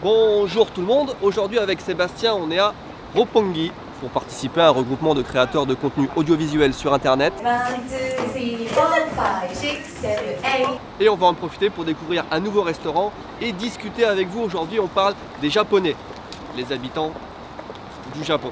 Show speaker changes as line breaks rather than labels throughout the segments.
Bonjour tout le monde, aujourd'hui avec Sébastien on est à Roppongi pour participer à un regroupement de créateurs de contenu audiovisuel sur internet.
1, 2, 3, 4, 5, 6, 7, 8.
Et on va en profiter pour découvrir un nouveau restaurant et discuter avec vous. Aujourd'hui on parle des Japonais, les habitants du Japon.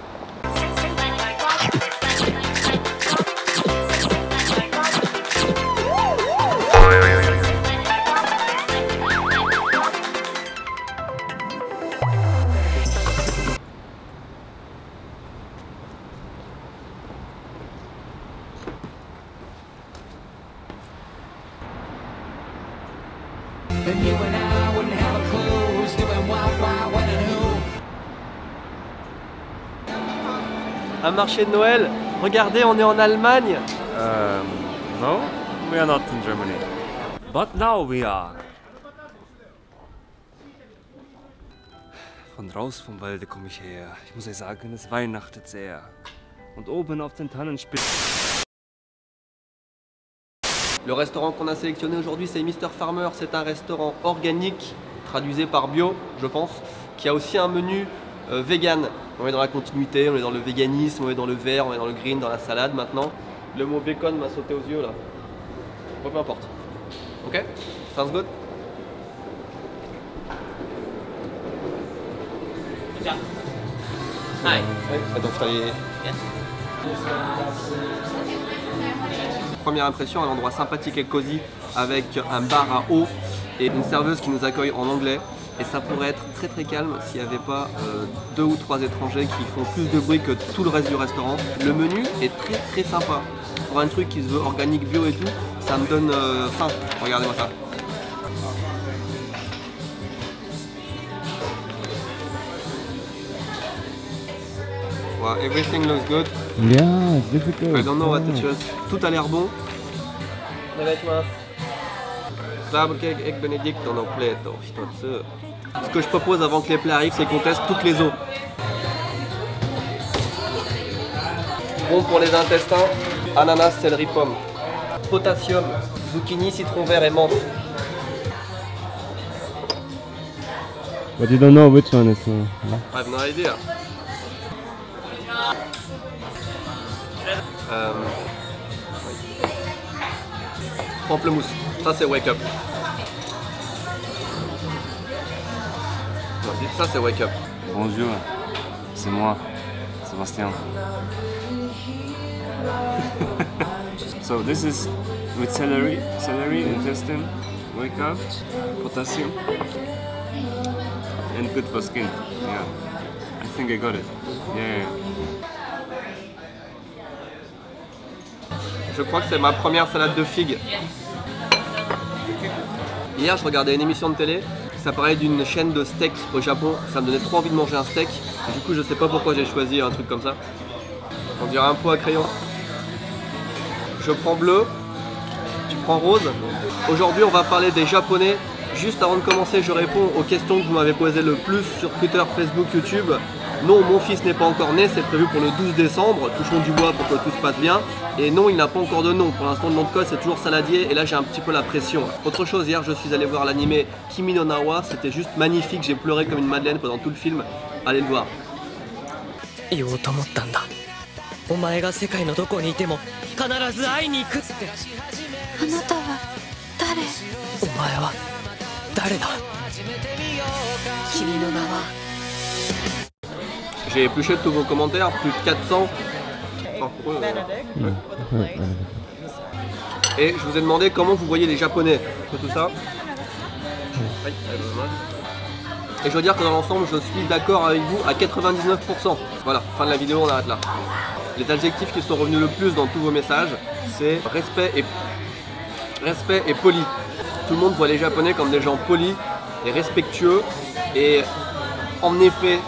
Un marché de Noël, regardez on est en Allemagne.
No, we are not in Germany. But now we are. Von draußen vom Walde komme ich her. Ich muss euch sagen, es weihnachtet sehr. Und oben auf den Tannenspitzen.
Le restaurant qu'on a sélectionné aujourd'hui c'est Mr Farmer, c'est un restaurant organique, traduisé par bio je pense, qui a aussi un menu vegan. On est dans la continuité, on est dans le véganisme, on est dans le vert, on est dans le green, dans la salade maintenant. Le mot bacon m'a sauté aux yeux là. Bon, peu importe. Ok? Sounds good? Hi. Première impression, un endroit sympathique et cosy avec un bar à eau et une serveuse qui nous accueille en anglais. Et ça pourrait être très très calme s'il n'y avait pas 2 ou 3 étrangers qui font plus de bruit que tout le reste du restaurant. Le menu est très très sympa. Pour un truc qui se veut organique, bio et tout, ça me donne faim. Regardez-moi ça. Wow, everything looks good.
Yeah, it's difficult.
I don't know what to choose. Tout a l'air bon. Egg Benedict dans pleto. Ce que je propose avant que les plats arrivent, c'est qu'on teste toutes les eaux. Bon pour les intestins, ananas, céleri, pomme. Potassium, zucchini, citron vert et menthe.
But you don't know which one is.
I have no idea. Pamplemousse, ça c'est wake up. Ça c'est wake up.
Bonjour, c'est moi, Sébastien. So this is with celery, intestine, wake up, potassium, and good for skin. Yeah, I think I got it. Yeah.
Je crois que c'est ma première salade de figues. Hier, je regardais une émission de télé, ça parlait d'une chaîne de steak au Japon. Ça me donnait trop envie de manger un steak. Et du coup, je sais pas pourquoi j'ai choisi un truc comme ça. On dirait un pot à crayon. Je prends bleu, tu prends rose. Aujourd'hui, on va parler des Japonais. Juste avant de commencer, je réponds aux questions que vous m'avez posées le plus sur Twitter, Facebook, YouTube. Non, mon fils n'est pas encore né, c'est prévu pour le 12 décembre. Touchons du bois pour que tout se passe bien. Et non, il n'a pas encore de nom. Pour l'instant, le nom de code, c'est toujours Saladier. Et là, j'ai un petit peu la pression. Autre chose, hier, je suis allé voir l'animé Kimi no Na wa. C'était juste magnifique. J'ai pleuré comme une madeleine pendant tout le film. Allez le voir. J'ai épluché tous vos commentaires, plus de 400. Et je vous ai demandé comment vous voyez les Japonais, tout ça. Et je veux dire que dans l'ensemble, je suis d'accord avec vous à 99%. Voilà, fin de la vidéo, on arrête là. Les adjectifs qui sont revenus le plus dans tous vos messages, c'est respect et poli. Tout le monde voit les Japonais comme des gens polis et respectueux. Et en effet,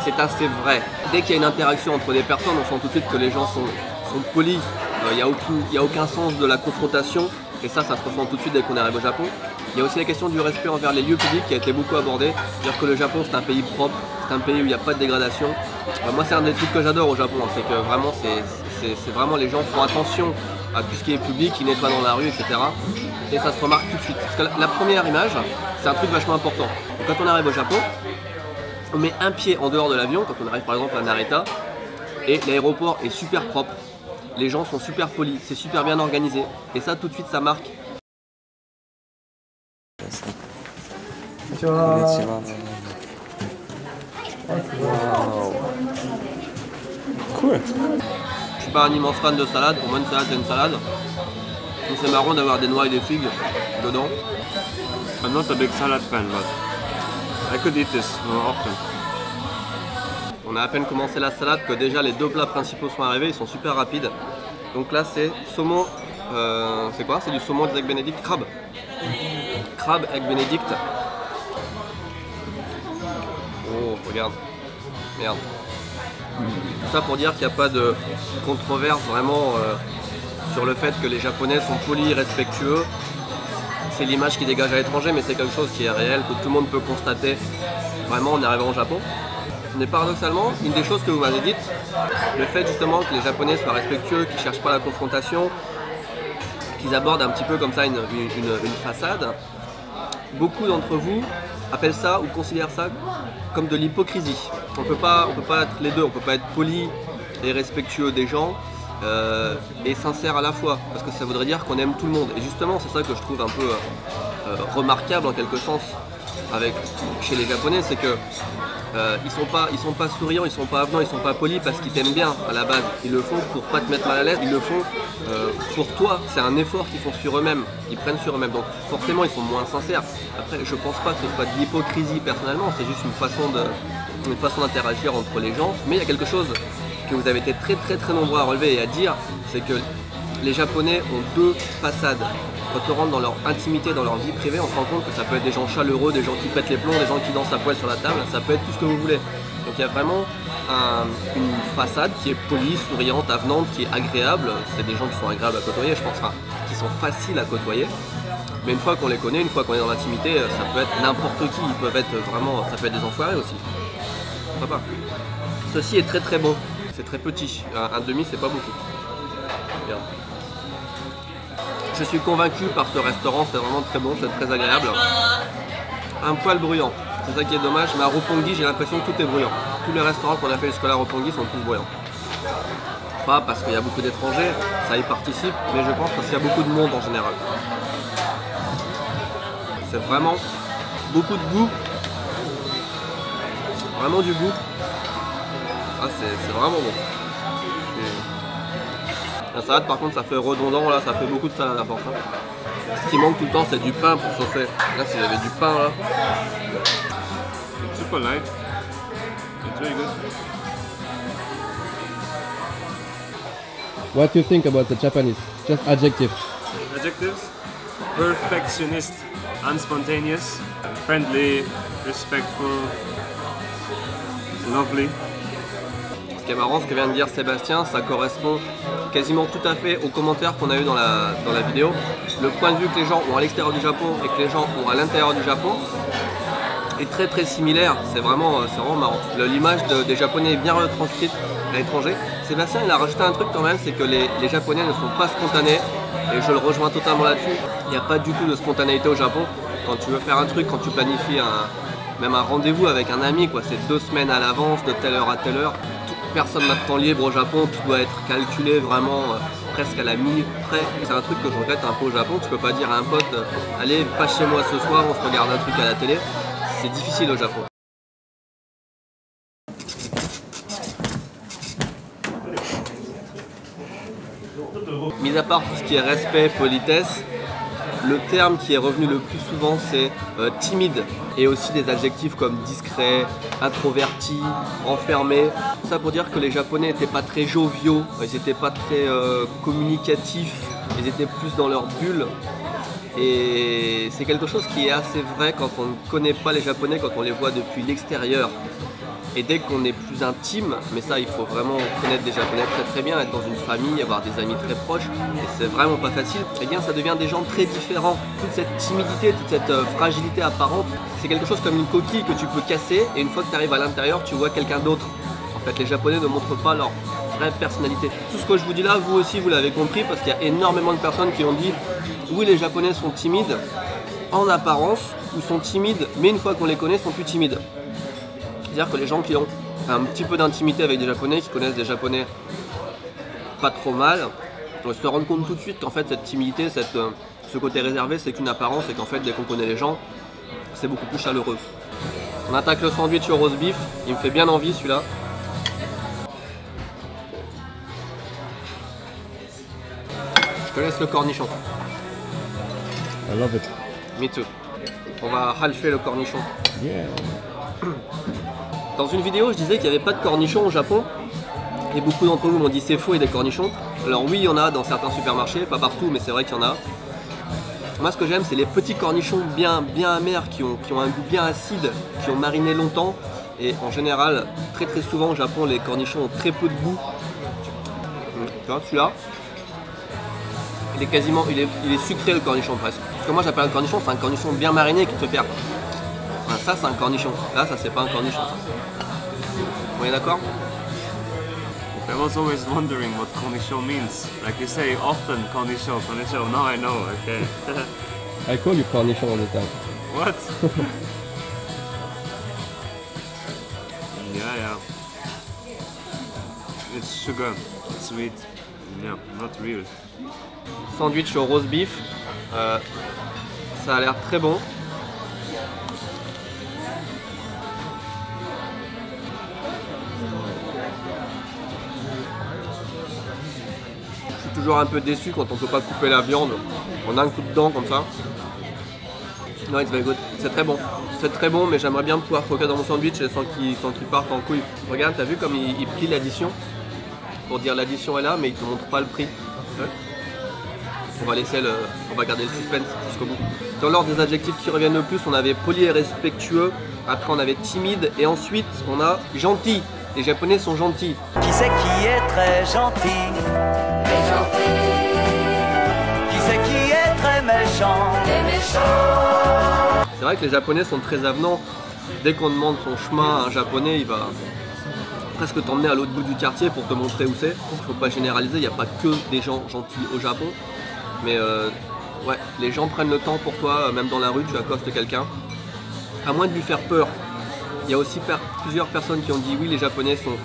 c'est assez vrai. Dès qu'il y a une interaction entre des personnes, on sent tout de suite que les gens sont polis. Il n'y a aucun sens de la confrontation. Et ça se ressent tout de suite dès qu'on arrive au Japon. Il y a aussi la question du respect envers les lieux publics qui a été beaucoup abordée. C'est-à-dire que le Japon, c'est un pays propre, c'est un pays où il n'y a pas de dégradation. Moi, c'est un des trucs que j'adore au Japon, c'est que vraiment, c'est vraiment les gens font attention à tout ce qui est public, ils nettoient dans la rue, etc. Et ça se remarque tout de suite. Parce que la première image, c'est un truc vachement important. Donc, quand on arrive au Japon, On met un pied en dehors de l'avion quand on arrive par exemple à Narita et l'aéroport est super propre. Les gens sont super polis, c'est super bien organisé et ça tout de suite ça marque.
Cool.
Je suis pas un immense fan de salade, pour moi une salade c'est une salade. Donc c'est marrant d'avoir des noix et des figues dedans.
I'm not a big salad fan, but I could eat this more often.
On a à peine commencé la salade que déjà les deux plats principaux sont arrivés, ils sont super rapides. Donc là c'est saumon, c'est quoi? C'est du saumon des egg benedict, crabe. Crabe egg benedict. Oh regarde, merde. Tout ça pour dire qu'il n'y a pas de controverse vraiment sur le fait que les Japonais sont polis, respectueux. C'est l'image qui dégage à l'étranger, mais c'est quelque chose qui est réel, que tout le monde peut constater vraiment en arrivant au Japon. Mais paradoxalement, une des choses que vous m'avez dites, le fait justement que les Japonais soient respectueux, qu'ils ne cherchent pas la confrontation, qu'ils abordent un petit peu comme ça une façade, beaucoup d'entre vous appellent ça ou considèrent ça comme de l'hypocrisie. On peut pas être les deux, on peut pas être poli et respectueux des gens et sincère à la fois, parce que ça voudrait dire qu'on aime tout le monde. Et justement, c'est ça que je trouve un peu remarquable en quelque sens chez les Japonais, c'est que ils sont pas souriants, ils sont pas avenants, ils sont pas polis parce qu'ils t'aiment bien à la base. Ils le font pour pas te mettre mal à l'aise, ils le font pour toi. C'est un effort qu'ils font sur eux-mêmes, ils prennent sur eux-mêmes. Donc forcément ils sont moins sincères. Après je pense pas que ce soit de l'hypocrisie personnellement, c'est juste une façon d'interagir entre les gens. Mais il y a quelque chose que vous avez été très nombreux à relever et à dire, c'est que les Japonais ont deux façades. Quand on rentre dans leur intimité, dans leur vie privée, on se rend compte que ça peut être des gens chaleureux, des gens qui pètent les plombs, des gens qui dansent à poil sur la table, ça peut être tout ce que vous voulez. Donc il y a vraiment une façade qui est polie, souriante, avenante, qui est agréable. C'est des gens qui sont agréables à côtoyer, je pense, enfin, qui sont faciles à côtoyer. Mais une fois qu'on les connaît, une fois qu'on est dans l'intimité, ça peut être n'importe qui, ils peuvent être vraiment, ça peut être des enfoirés aussi. Pourquoi pas. Ceci est très bon, c'est très petit, un demi c'est pas beaucoup. Regarde. Je suis convaincu par ce restaurant, c'est vraiment très bon, c'est très agréable. Un poil bruyant, c'est ça qui est dommage, mais à Roppongi j'ai l'impression que tout est bruyant. Tous les restaurants qu'on a fait jusqu'à là à Roppongi sont tous bruyants. Pas parce qu'il y a beaucoup d'étrangers, ça y participe, mais je pense parce qu'il y a beaucoup de monde en général. C'est vraiment beaucoup de goût, vraiment du goût. Ah, c'est vraiment bon. La salade par contre ça fait redondant, là ça fait beaucoup de salade à force. Hein. Ce qui manque tout le temps c'est du pain pour chauffer. Là s'il y avait du pain là.
It's super light. It's very good.
What do you think about the Japanese? Just adjective.
Adjectives: perfectionist, unspontaneous, friendly, respectful, lovely.
Ce qui est marrant, ce que vient de dire Sébastien, ça correspond quasiment tout à fait aux commentaires qu'on a eu dans la vidéo. Le point de vue que les gens ont à l'extérieur du Japon et que les gens ont à l'intérieur du Japon est très similaire. C'est vraiment marrant. L'image des Japonais est bien retranscrite à l'étranger. Sébastien il a rajouté un truc quand même, c'est que les Japonais ne sont pas spontanés et je le rejoins totalement là-dessus. Il n'y a pas du tout de spontanéité au Japon. Quand tu veux faire un truc, quand tu planifies même un rendez-vous avec un ami, quoi, c'est 2 semaines à l'avance, de telle heure à telle heure. Personne n'a de temps libre au Japon, tout doit être calculé vraiment presque à la minute près. C'est un truc que je regrette un peu au Japon, tu peux pas dire à un pote allez passe chez moi ce soir, on se regarde un truc à la télé. C'est difficile au Japon. Mis à part tout ce qui est respect, politesse, le terme qui est revenu le plus souvent c'est timide et aussi des adjectifs comme discret, introverti, renfermé. Tout ça pour dire que les Japonais n'étaient pas très joviaux, ils n'étaient pas très communicatifs, ils étaient plus dans leur bulle. Et c'est quelque chose qui est assez vrai quand on ne connaît pas les Japonais, quand on les voit depuis l'extérieur. Et dès qu'on est plus intime, mais ça il faut vraiment connaître des Japonais très bien, être dans une famille, avoir des amis très proches, et c'est vraiment pas facile, et bien ça devient des gens très différents. Toute cette timidité, toute cette fragilité apparente, c'est quelque chose comme une coquille que tu peux casser, et une fois que tu arrives à l'intérieur, tu vois quelqu'un d'autre. En fait les Japonais ne montrent pas leur vraie personnalité. Tout ce que je vous dis là, vous aussi vous l'avez compris, parce qu'il y a énormément de personnes qui ont dit oui les Japonais sont timides en apparence, ou sont timides, mais une fois qu'on les connaît, sont plus timides. C'est-à-dire que les gens qui ont un petit peu d'intimité avec des Japonais, qui connaissent des Japonais pas trop mal, se rendent compte tout de suite qu'en fait cette timidité, ce côté réservé, c'est qu'une apparence et qu'en fait dès qu'on connaît les gens, c'est beaucoup plus chaleureux. On attaque le sandwich au roast beef, il me fait bien envie celui-là. Je te laisse le cornichon.
I love it.
Me too. On va halfer le cornichon.
Yeah.
Dans une vidéo, je disais qu'il n'y avait pas de cornichons au Japon. Et beaucoup d'entre vous m'ont dit c'est faux, il y a des cornichons. Alors oui, il y en a dans certains supermarchés, pas partout, mais c'est vrai qu'il y en a. Moi, ce que j'aime, c'est les petits cornichons bien amers, qui ont un goût bien acide, qui ont mariné longtemps. Et en général, très souvent au Japon, les cornichons ont très peu de goût. Tu vois, celui-là, il est quasiment, il est sucré le cornichon presque. Parce que moi, j'appelle un cornichon, c'est un cornichon bien mariné qui te fait faire. Enfin, ça, c'est un cornichon. Là, ça, c'est pas un cornichon. On est d'accord?
I was always wondering what cornichon means. Like you say often, cornichon, cornichon. Now I know, okay.
I call you cornichon all the time.
What? Yeah. It's sugar, it's sweet. Yeah, not real.
Sandwich au roast beef. Ça a l'air très bon. Je suis toujours un peu déçu quand on peut pas couper la viande. On a un coup de dent comme ça. No, it's very good. C'est très bon. C'est très bon, mais j'aimerais bien pouvoir croquer dans mon sandwich sans qu'il parte en couille. Regarde, t'as vu comme il plie l'addition pour dire l'addition est là, mais il te montre pas le prix. Ouais. On va garder le suspense jusqu'au bout. Dans l'ordre des adjectifs qui reviennent le plus, on avait poli et respectueux. Après, on avait timide. Et ensuite, on a gentil. Les Japonais sont gentils.
Qui c'est qui est très gentil?
Les gentils,
Qui c'est qui est très méchant?
les méchants.
C'est vrai que les Japonais sont très avenants. Dès qu'on demande son chemin à un Japonais, il va presque t'emmener à l'autre bout du quartier pour te montrer où c'est. Il ne faut pas généraliser, il n'y a pas que des gens gentils au Japon. Mais ouais, les gens prennent le temps pour toi, même dans la rue, tu accostes quelqu'un. À moins de lui faire peur. Il y a aussi plusieurs personnes qui ont dit oui, les Japonais sont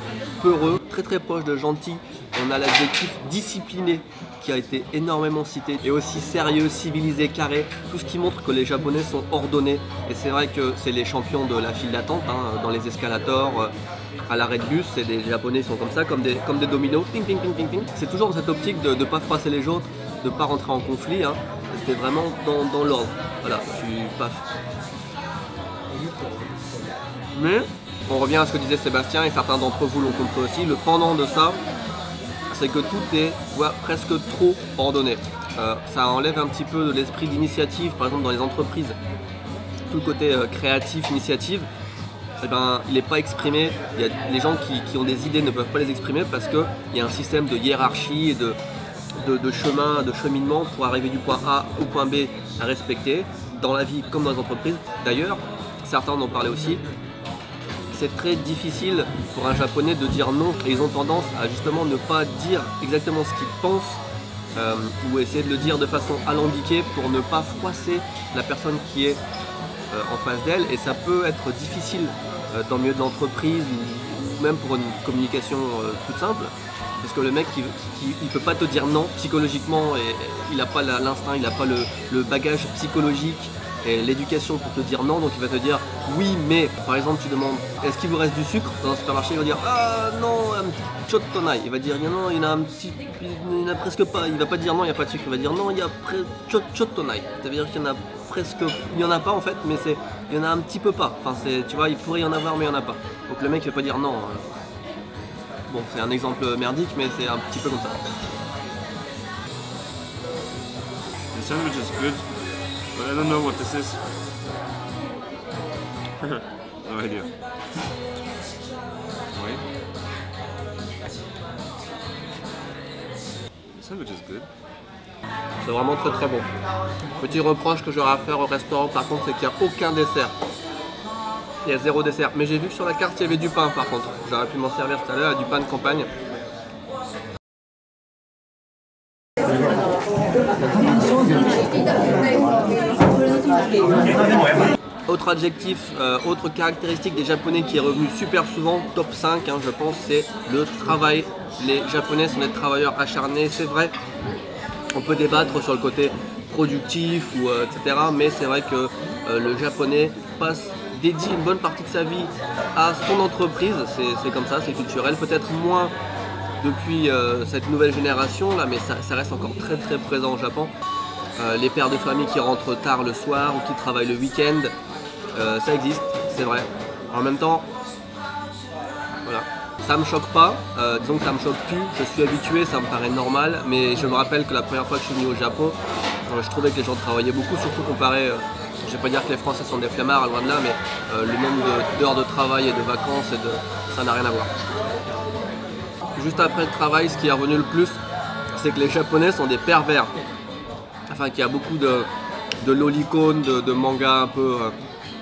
peureux, très proches de gentils. On a l'adjectif discipliné qui a été énormément cité. Et aussi sérieux, civilisé, carré. Tout ce qui montre que les Japonais sont ordonnés. Et c'est vrai que c'est les champions de la file d'attente, hein, dans les escalators, à l'arrêt de bus. C'est des Japonais qui sont comme ça, comme des dominos. Ping, ping, ping, ping, ping. C'est toujours dans cette optique de ne pas froisser les autres, de ne pas rentrer en conflit. Hein. C'était vraiment dans l'ordre. Voilà, tu paf. Mais on revient à ce que disait Sébastien et certains d'entre vous l'ont compris aussi. Le pendant de ça, c'est que tout est presque trop ordonné. Ça enlève un petit peu de l'esprit d'initiative, par exemple dans les entreprises. Tout le côté créatif, initiative, eh ben, il n'est pas exprimé. Il y a les gens qui ont des idées ne peuvent pas les exprimer parce qu'il y a un système de hiérarchie et de chemin, de cheminement pour arriver du point A au point B à respecter, dans la vie comme dans les entreprises. D'ailleurs, certains en ont parlé aussi, c'est très difficile pour un Japonais de dire non et ils ont tendance à justement ne pas dire exactement ce qu'ils pensent ou essayer de le dire de façon alambiquée pour ne pas froisser la personne qui est en face d'elle, et ça peut être difficile dans le milieu de l'entreprise ou même pour une communication toute simple parce que le mec il peut pas te dire non psychologiquement et il n'a pas l'instinct, il n'a pas le bagage psychologique et l'éducation pour te dire non, donc il va te dire oui mais par exemple tu demandes est-ce qu'il vous reste du sucre dans un supermarché, il va dire ah non un petit chotonai, il va dire non il y en a un petit, il n'y en a presque pas, il va pas dire non il n'y a pas de sucre, il va dire non il y a chotonai, ça veut dire qu'il y en a presque, il n'y en a pas en fait mais il y en a un petit peu pas, enfin c'est, tu vois il pourrait y en avoir mais il n'y en a pas, donc le mec il va pas dire non. Bon c'est un exemple merdique mais c'est un petit peu comme ça.
The sandwich is good, but I don't know what this is. No idea. Wait. The sandwich is good.
C'est vraiment très bon. Petit reproche que j'aurais à faire au restaurant par contre, c'est qu'il n'y a aucun dessert. Il y a 0 dessert. Mais j'ai vu que sur la carte il y avait du pain par contre. J'aurais pu m'en servir tout à l'heure, du pain de campagne. Autre adjectif, autre caractéristique des Japonais qui est revenu super souvent, top 5 je pense, c'est le travail. Les Japonais sont des travailleurs acharnés, c'est vrai. On peut débattre sur le côté productif ou etc. Mais c'est vrai que le Japonais dédie une bonne partie de sa vie à son entreprise. C'est comme ça, c'est culturel. Peut-être moins depuis cette nouvelle génération là, mais ça reste encore très très présent au Japon. Les pères de famille qui rentrent tard le soir ou qui travaillent le week-end, ça existe, c'est vrai. En même temps, voilà. Ça me choque pas, disons que ça me choque plus, je suis habitué, ça me paraît normal, mais je me rappelle que la première fois que je suis venu au Japon, je trouvais que les gens travaillaient beaucoup, surtout comparé, je vais pas dire que les Français sont des flemmards, loin de là, mais le nombre d'heures de travail et de vacances, ça n'a rien à voir. Juste après le travail, ce qui est revenu le plus, c'est que les Japonais sont des pervers. Enfin, qu'il y a beaucoup de lolicones, de mangas un peu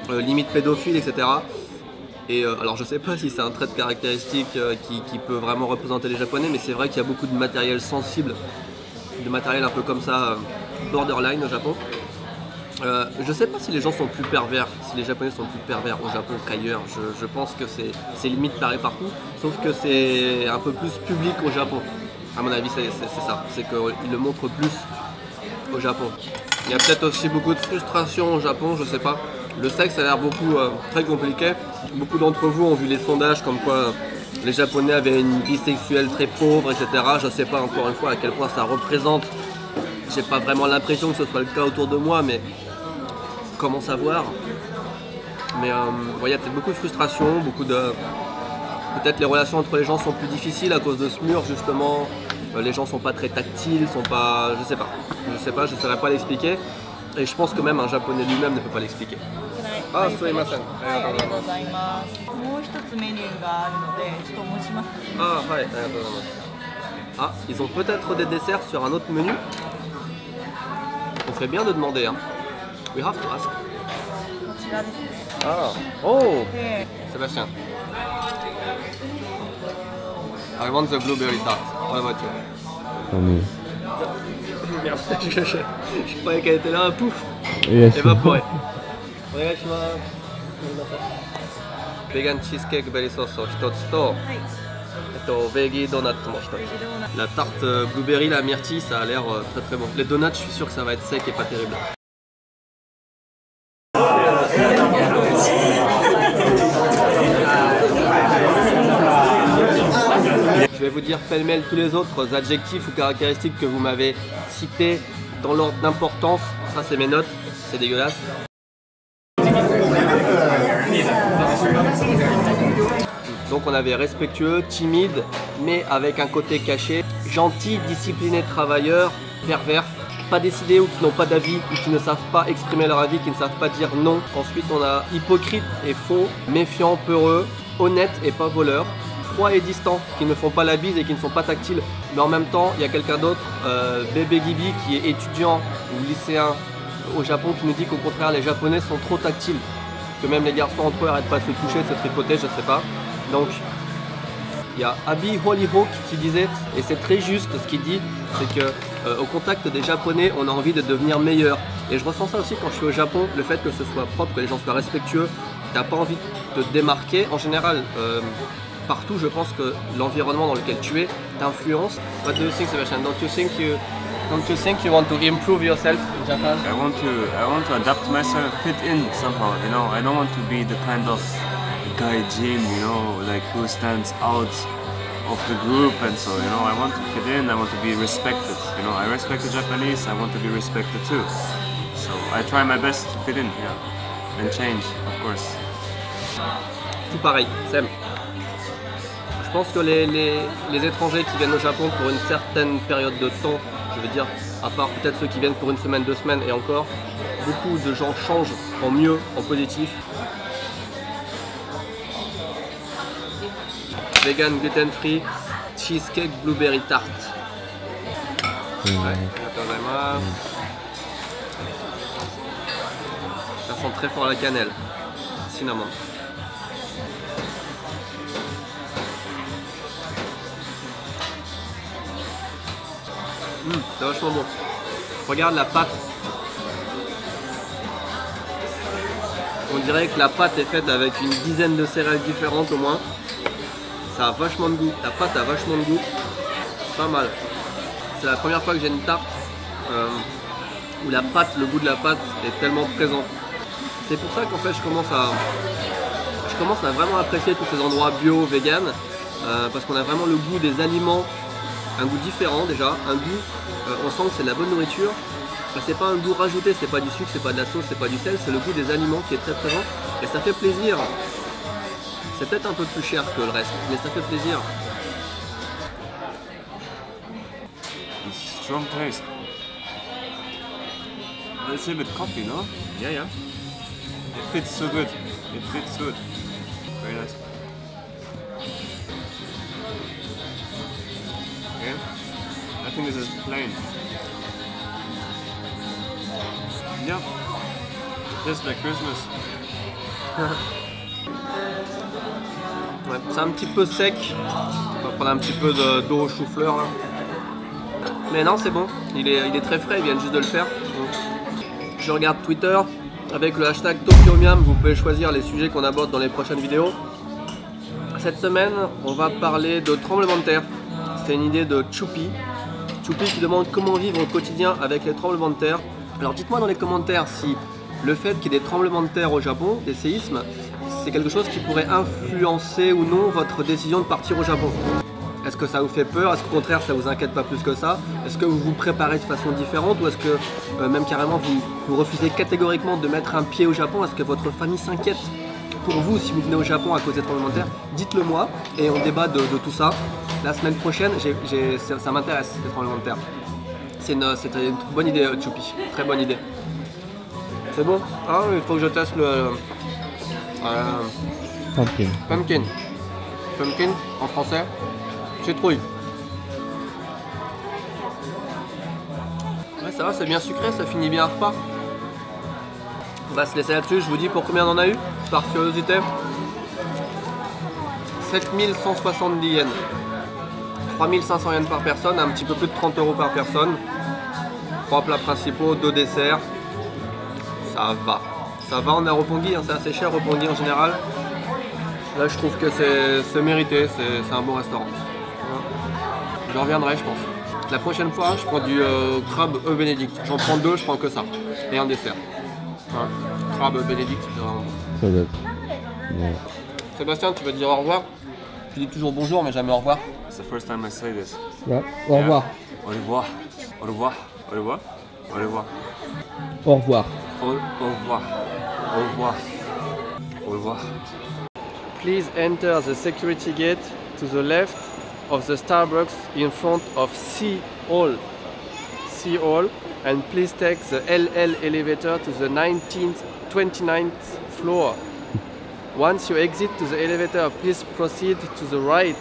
limite pédophiles, etc. Et alors je sais pas si c'est un trait de caractéristique qui peut vraiment représenter les Japonais, mais c'est vrai qu'il y a beaucoup de matériel sensible, de matériel un peu comme ça, borderline au Japon. Je sais pas si les gens sont plus pervers, si les Japonais sont plus pervers au Japon qu'ailleurs. Je pense que c'est limite pareil partout, sauf que c'est un peu plus public au Japon. À mon avis, c'est ça, c'est qu'ils le montrent plus au Japon. Il y a peut-être aussi beaucoup de frustration au Japon, je sais pas. Le sexe a l'air très compliqué. Beaucoup d'entre vous ont vu les sondages comme quoi les Japonais avaient une vie sexuelle très pauvre, etc. Je sais pas encore une fois à quel point ça représente. J'ai pas vraiment l'impression que ce soit le cas autour de moi, mais comment savoir. Mais il y a peut-être beaucoup de frustration, peut-être les relations entre les gens sont plus difficiles à cause de ce mur justement. Les gens sont pas très tactiles, sont pas. Je sais pas, je ne saurais pas l'expliquer. Et je pense que même un japonais lui-même ne peut pas l'expliquer. Ah, sumimasen. Ah, ah, ils ont peut-être des desserts sur un autre menu. On fait bien de demander, hein. We have to ask. Ah, oh, Sébastien. I want the blueberry tart. What about you? Merde, je croyais qu'elle était là, pouf, évaporée. Vegan cheesecake berry sauce 1つと、ベギードーナツも1つ。La tarte blueberry, la myrtille, ça a l'air très très bon. Les donuts, je suis sûr que ça va être sec et pas terrible. Je vais vous dire pêle-mêle tous les autres adjectifs ou caractéristiques que vous m'avez cités dans l'ordre d'importance. Ça, c'est mes notes, c'est dégueulasse. Donc on avait respectueux, timide, mais avec un côté caché, gentil, discipliné, travailleur, pervers, pas décidé ou qui n'ont pas d'avis ou qui ne savent pas exprimer leur avis, qui ne savent pas dire non. Ensuite on a hypocrite et faux, méfiant, peureux, honnête et pas voleur, froid et distant, qui ne font pas la bise et qui ne sont pas tactiles. Mais en même temps, il y a quelqu'un d'autre, Bébé Gibi, qui est étudiant ou lycéen au Japon, qui nous dit qu'au contraire les Japonais sont trop tactiles, que même les garçons entre eux n'arrêtent pas de se toucher, de se tripoter, je sais pas. Donc il y a Abi Hollyhock qui disait, et c'est très juste ce qu'il dit, c'est que au contact des Japonais, on a envie de devenir meilleur. Et je ressens ça aussi quand je suis au Japon, le fait que ce soit propre, que les gens soient respectueux, t'as pas envie de te démarquer. En général, partout, je pense que l'environnement dans lequel tu es t'influence. What do you think, Sebastian? Don't you think you want to improve yourself in Japan?
I want to adapt myself, fit in somehow. You know, I don't want to be the kind of guy Jim, you know, like who stands out of the group, and so, you know, I want to fit in. I want to be respected. You know, I respect the Japanese. I want to be respected too. So I try my best to fit in, yeah, and change, of course.
Tout pareil, Sam. Je pense que les étrangers qui viennent au Japon pour une certaine période de temps, je veux dire, à part peut-être ceux qui viennent pour une semaine, 2 semaines et encore, beaucoup de gens changent en mieux, en positif. Vegan, gluten free, cheesecake, blueberry tart. Ouais, ça sent très fort la cannelle, cinnamon. C'est vachement bon. Regarde la pâte. On dirait que la pâte est faite avec une dizaine de céréales différentes au moins. Ça a vachement de goût, la pâte a vachement de goût. Pas mal. C'est la première fois que j'ai une tarte où la pâte, le goût de la pâte est tellement présent. C'est pour ça qu'en fait je commence à vraiment apprécier tous ces endroits bio, vegan, parce qu'on a vraiment le goût des aliments, un goût différent déjà, un goût, on sent que c'est de la bonne nourriture. C'est pas un goût rajouté, c'est pas du sucre, c'est pas de la sauce, c'est pas du sel, c'est le goût des aliments qui est très présent et ça fait plaisir. C'est peut-être un peu plus cher que le reste, mais ça fait plaisir.
Strong taste. Let's have it coffee, no?
Yeah, yeah.
It fits so good. It fits good. Very nice. Okay. I think this is plain. Yeah. Just like Christmas.
Ouais, c'est un petit peu sec. On va prendre un petit peu d'eau au chou-fleur là. Mais non, c'est bon. Il est très frais, ils viennent juste de le faire. Donc, je regarde Twitter. Avec le hashtag TokyoMiam, vous pouvez choisir les sujets qu'on aborde dans les prochaines vidéos. Cette semaine, on va parler de tremblement de terre. C'est une idée de Choupi. Choupi qui demande comment vivre au quotidien avec les tremblements de terre. Alors dites-moi dans les commentaires si le fait qu'il y ait des tremblements de terre au Japon, des séismes, c'est quelque chose qui pourrait influencer ou non votre décision de partir au Japon. Est-ce que ça vous fait peur? Est-ce qu'au contraire ça vous inquiète pas plus que ça? Est-ce que vous vous préparez de façon différente? Ou est-ce que même carrément vous refusez catégoriquement de mettre un pied au Japon? Est-ce que votre famille s'inquiète pour vous si vous venez au Japon à cause des tremblements de terre? Dites-le moi et on débat de tout ça. La semaine prochaine, ça m'intéresse les tremblements de terre. C'est une bonne idée Choupi, très bonne idée. C'est bon? Ah, il faut que je teste le...
Pumpkin.
Pumpkin. Pumpkin en français? Citrouille. Ouais, ça va, c'est bien sucré, ça finit bien un repas. On va se laisser là-dessus, je vous dis pour combien on en a eu, par curiosité. 7170 yens. 3500 yens par personne, un petit peu plus de 30 € par personne. 3 plats principaux, 2 desserts. Ça va. Ça va, on a Roppongi, hein, c'est assez cher Roppongi en général. Là je trouve que c'est mérité, c'est un bon restaurant. Je reviendrai je pense. La prochaine fois je prends du crabe Benedict. J'en prends 2, je prends que ça. Et un dessert. Ouais. Crabe Benedict, c'est vraiment bon.
So good. Yeah.
Sébastien, tu veux dire au revoir? Tu dis toujours bonjour mais jamais au revoir.
It's the first time I say this.
Yeah. Au revoir.
Au revoir. Au revoir. Au revoir. Au revoir.
Au revoir.
Au revoir. Au revoir. Au revoir.
Please enter the security gate to the left of the Starbucks in front of C Hall. C Hall, and please take the LL elevator to the 29th floor. Once you exit to the elevator, please proceed to the right